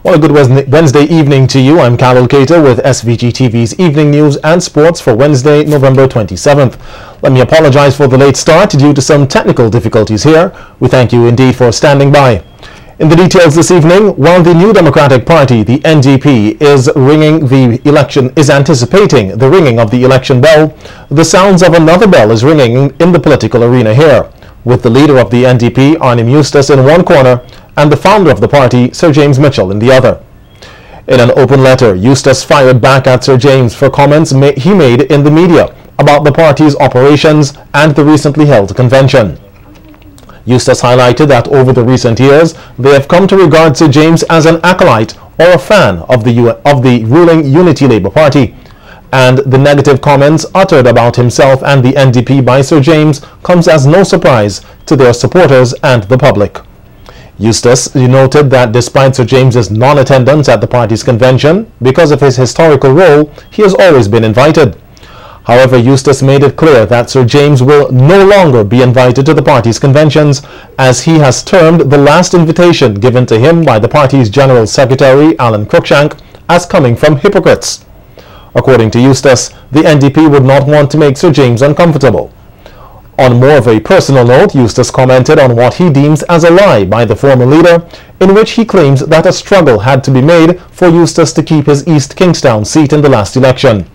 Well, a good Wednesday evening to you. I'm Carol Cater with SVG-TV's evening news and sports for Wednesday, November 27th. Let me apologize for the late start due to some technical difficulties here. We thank you indeed for standing by. In the details this evening, while the New Democratic Party, the NDP, is anticipating the ringing of the election bell, the sounds of another bell is ringing in the political arena here, with the leader of the NDP, Arnim Eustace, in one corner, and the founder of the party, Sir James Mitchell, in the other. In an open letter, Eustace fired back at Sir James for comments he made in the media about the party's operations and the recently held convention. Eustace highlighted that over the recent years, they have come to regard Sir James as an acolyte or a fan of the ruling Unity Labour Party, and the negative comments uttered about himself and the NDP by Sir James comes as no surprise to their supporters and the public. Eustace noted that despite Sir James's non-attendance at the party's convention, because of his historical role, he has always been invited. However, Eustace made it clear that Sir James will no longer be invited to the party's conventions, as he has termed the last invitation given to him by the party's General Secretary, Alan Cruikshank, as coming from hypocrites. According to Eustace, the NDP would not want to make Sir James uncomfortable. On more of a personal note, Eustace commented on what he deems as a lie by the former leader, in which he claims that a struggle had to be made for Eustace to keep his East Kingstown seat in the last election.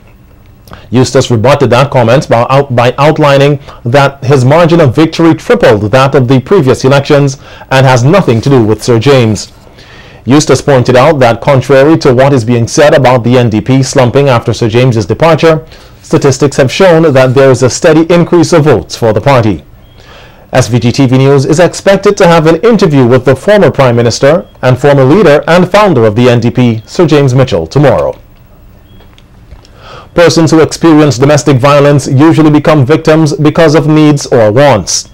Eustace rebutted that comment by outlining that his margin of victory tripled that of the previous elections and has nothing to do with Sir James. Eustace pointed out that contrary to what is being said about the NDP slumping after Sir James's departure, statistics have shown that there is a steady increase of votes for the party. SVG-TV News is expected to have an interview with the former Prime Minister and former leader and founder of the NDP, Sir James Mitchell, tomorrow. Persons who experience domestic violence usually become victims because of needs or wants.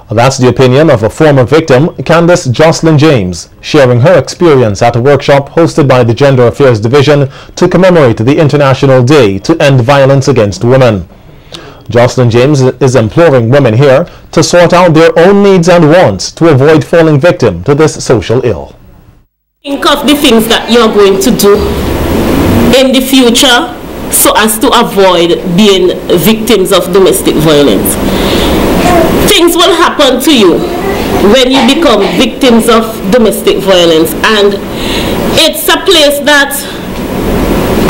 That's the opinion of a former victim, Candace Jocelyn James, sharing her experience at a workshop hosted by the Gender Affairs Division to commemorate the International Day to End Violence Against Women. Jocelyn James is imploring women here to sort out their own needs and wants to avoid falling victim to this social ill. Think of the things that you're going to do in the future so as to avoid being victims of domestic violence. Things will happen to you when you become victims of domestic violence, and it's a place that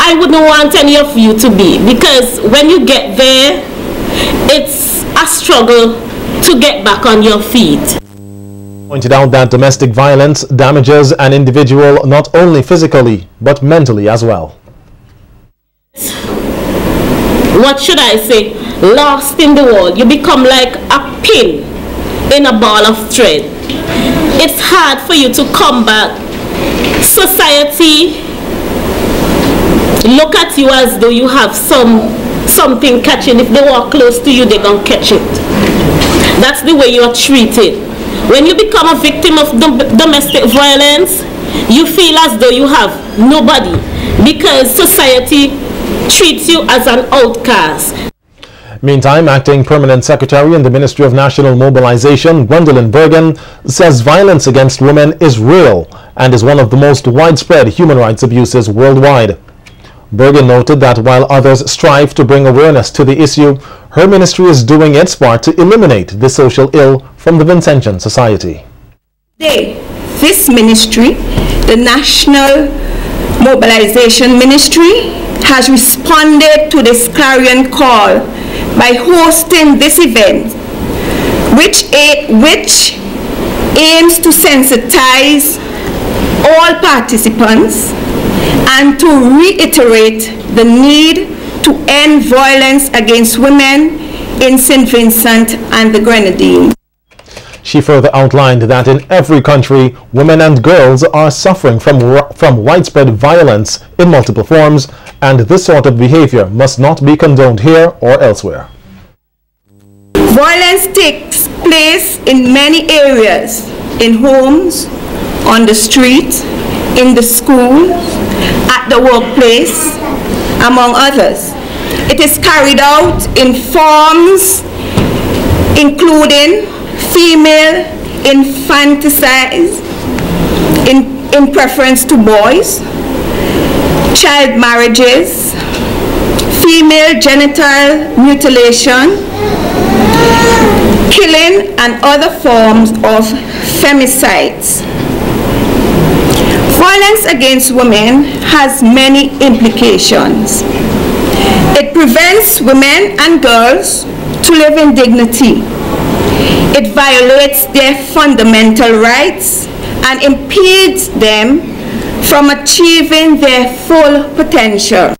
I wouldn't want any of you to be, because when you get there, it's a struggle to get back on your feet. Pointed out that domestic violence damages an individual not only physically but mentally as well. What should I say? Lost in the world. You become like a pin in a ball of thread. It's hard for you to come back. Society look at you as though you have something catching. If they walk close to you, they're gonna catch it. That's the way you are treated. When you become a victim of domestic violence, you feel as though you have nobody, because society treats you as an outcast. Meantime, Acting Permanent Secretary in the Ministry of National Mobilization, Gwendolyn Bergen, says violence against women is real and is one of the most widespread human rights abuses worldwide. Bergen noted that while others strive to bring awareness to the issue, her ministry is doing its part to eliminate the social ill from the Vincentian society. Today, this ministry, the National Mobilization Ministry, has responded to this clarion call by hosting this event, which aims to sensitize all participants and to reiterate the need to end violence against women in St. Vincent and the Grenadines. She further outlined that in every country, women and girls are suffering from widespread violence in multiple forms, and this sort of behavior must not be condoned here or elsewhere. Violence takes place in many areas, in homes, on the street, in the school, at the workplace, among others. It is carried out in forms including female infanticide, in preference to boys, child marriages, female genital mutilation, killing and other forms of femicides. Violence against women has many implications. It prevents women and girls to live in dignity. It violates their fundamental rights and impedes them from achieving their full potential.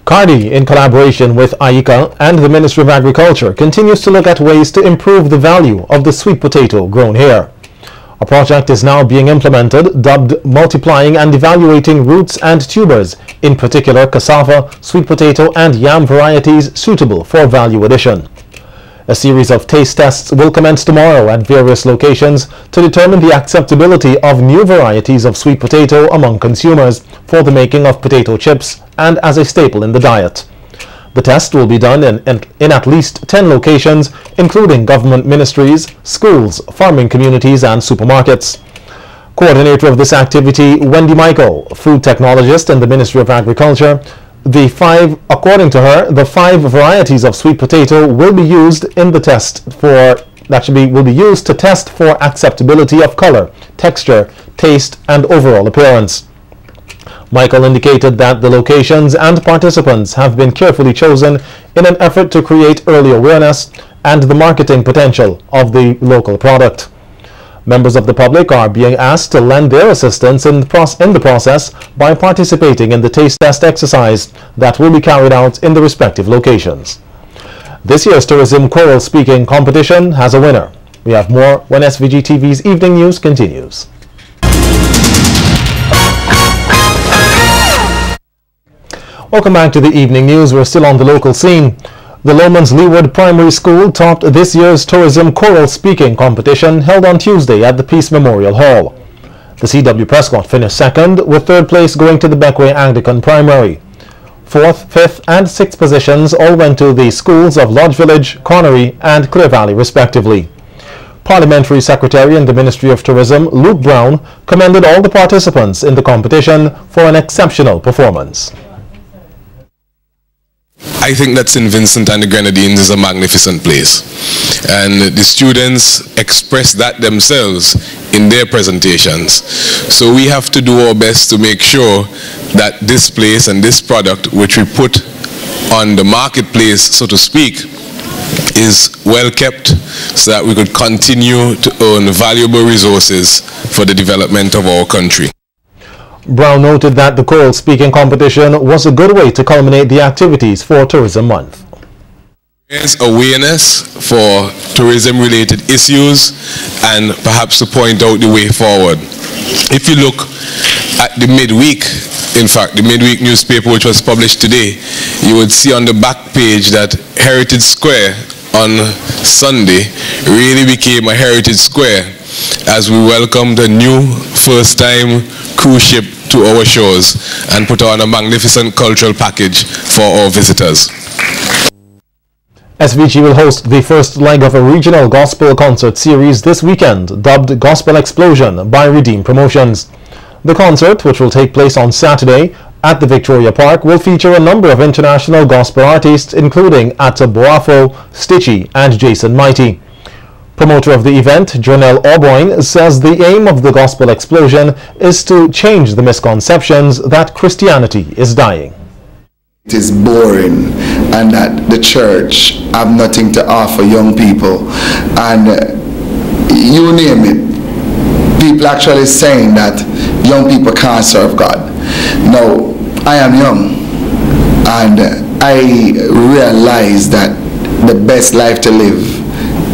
CARDI, in collaboration with AICA and the Ministry of Agriculture, continues to look at ways to improve the value of the sweet potato grown here. A project is now being implemented dubbed Multiplying and Evaluating Roots and Tubers, in particular cassava, sweet potato and yam varieties suitable for value addition. A series of taste tests will commence tomorrow at various locations to determine the acceptability of new varieties of sweet potato among consumers for the making of potato chips and as a staple in the diet. The test will be done in at least 10 locations, including government ministries, schools, farming communities and supermarkets. Coordinator of this activity, Wendy Michael, food technologist in the Ministry of Agriculture, according to her, the 5 varieties of sweet potato will be used in the test will be used to test for acceptability of color, texture, taste and overall appearance. Michael indicated that the locations and participants have been carefully chosen in an effort to create early awareness and the marketing potential of the local product. Members of the public are being asked to lend their assistance in the process by participating in the taste test exercise that will be carried out in the respective locations. This year's Tourism Choral Speaking competition has a winner. We have more when SVG-TV's Evening News continues. Welcome back to the Evening News. We're still on the local scene. The Lomond's Leeward Primary School topped this year's Tourism Choral Speaking competition held on Tuesday at the Peace Memorial Hall. The C.W. Prescott finished second, with third place going to the Beckway Anglican Primary. Fourth, fifth and sixth positions all went to the schools of Lodge Village, Connery and Clear Valley respectively. Parliamentary Secretary in the Ministry of Tourism, Luke Brown, commended all the participants in the competition for an exceptional performance. I think that St. Vincent and the Grenadines is a magnificent place, and the students express that themselves in their presentations. So we have to do our best to make sure that this place and this product which we put on the marketplace, so to speak, is well kept so that we could continue to earn valuable resources for the development of our country. Brown noted that the choral speaking competition was a good way to culminate the activities for Tourism Month. There's awareness for tourism-related issues and perhaps to point out the way forward. If you look at the midweek, in fact, the midweek newspaper which was published today, you would see on the back page that Heritage Square on Sunday really became a Heritage Square as we welcomed a new first-time cruise ship to our shores and put on a magnificent cultural package for our visitors. SVG will host the first leg of a regional gospel concert series this weekend, dubbed Gospel Explosion by Redeem Promotions. The concert, which will take place on Saturday at the Victoria Park, will feature a number of international gospel artists, including Atta Boafo, Stitchy and Jason Mighty. Promoter of the event, Jonelle Auboyne, says the aim of the Gospel Explosion is to change the misconceptions that Christianity is dying. It is boring and that the church have nothing to offer young people, and you name it, people actually saying that young people can't serve God. Now, I am young and I realize that the best life to live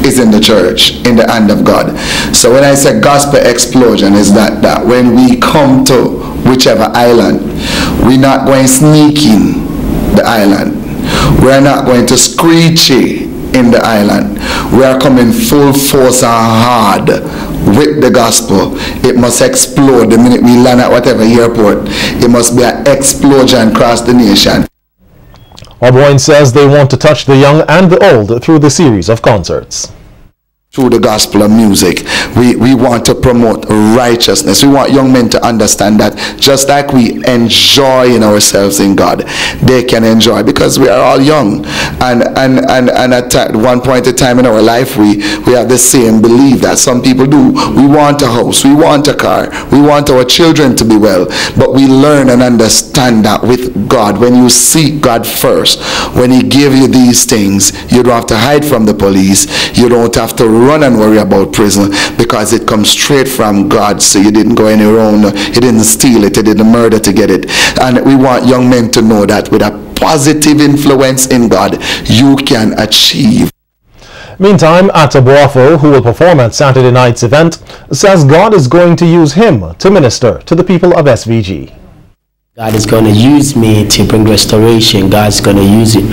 is in the church, in the hand of God. So when I say gospel explosion, is that when we come to whichever island, we're not going sneaking the island. We're not going to screechy in the island. We are coming full force and hard with the gospel. It must explode the minute we land at whatever airport. It must be an explosion across the nation. Auboyne says they want to touch the young and the old through the series of concerts. through the gospel of music. We want to promote righteousness. We want young men to understand that just like we enjoy in ourselves in God, they can enjoy, because we are all young, and at one point in time in our life we have the same belief that some people do. We want a house, we want a car, we want our children to be well, but we learn and understand that with God, when you seek God first, when He gives you these things, you don't have to hide from the police, you don't have to run and worry about prison, because it comes straight from God. So you didn't go anywhere wrong, you didn't steal it, you didn't murder to get it. And we want young men to know that with a positive influence in God, you can achieve. Meantime, Atabuafo, who will perform at Saturday night's event, says God is going to use him to minister to the people of SVG. God is going to use me to bring restoration. God's going to use it.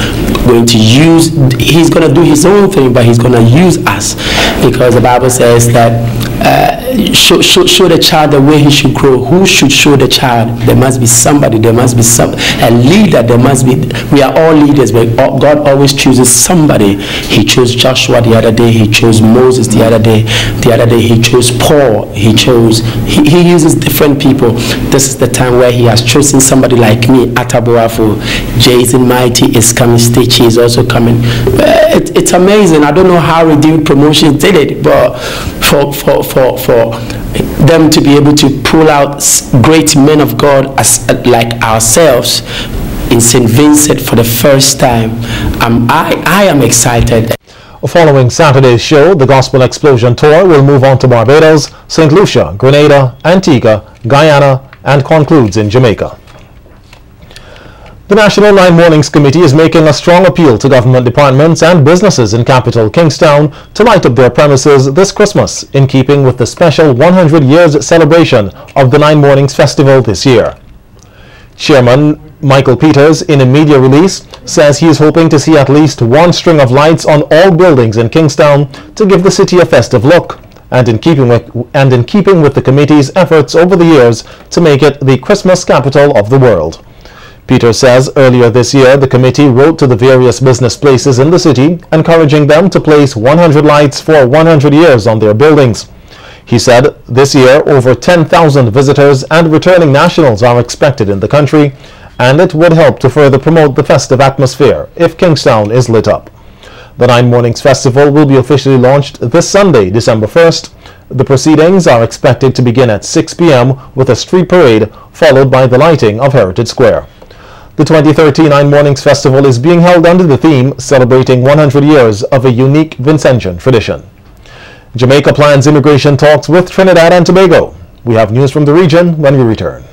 He's going to do his own thing, but he's going to use us, because the Bible says that show the child the way he should grow. Who should show the child? There must be somebody. There must be a leader. There must be. We are all leaders, but God always chooses somebody. He chose Joshua the other day. He chose Moses the other day. The other day he chose Paul. He uses different people. This is the time where he has chosen somebody like me. Atabuafo, Jason Mighty is coming. Stitchy is also coming. It's amazing. I don't know how Redeemed Promotions did it, but for them to be able to pull out great men of God like ourselves in St. Vincent for the first time, I am excited. Following Saturday's show, the Gospel Explosion Tour will move on to Barbados, St. Lucia, Grenada, Antigua, Guyana, and concludes in Jamaica. The National 9 Mornings Committee is making a strong appeal to government departments and businesses in capital Kingstown to light up their premises this Christmas, in keeping with the special 100 years celebration of the 9 Mornings Festival this year. Chairman Michael Peters, in a media release, says he is hoping to see at least one string of lights on all buildings in Kingstown to give the city a festive look, and in keeping with the committee's efforts over the years to make it the Christmas capital of the world. Peter says earlier this year the committee wrote to the various business places in the city encouraging them to place 100 lights for 100 years on their buildings. He said this year over 10,000 visitors and returning nationals are expected in the country, and it would help to further promote the festive atmosphere if Kingstown is lit up. The 9 Mornings Festival will be officially launched this Sunday, December 1st. The proceedings are expected to begin at 6 p.m. with a street parade followed by the lighting of Heritage Square. The 2013 9 Mornings Festival is being held under the theme celebrating 100 years of a unique Vincentian tradition. Jamaica plans immigration talks with Trinidad and Tobago. We have news from the region when we return.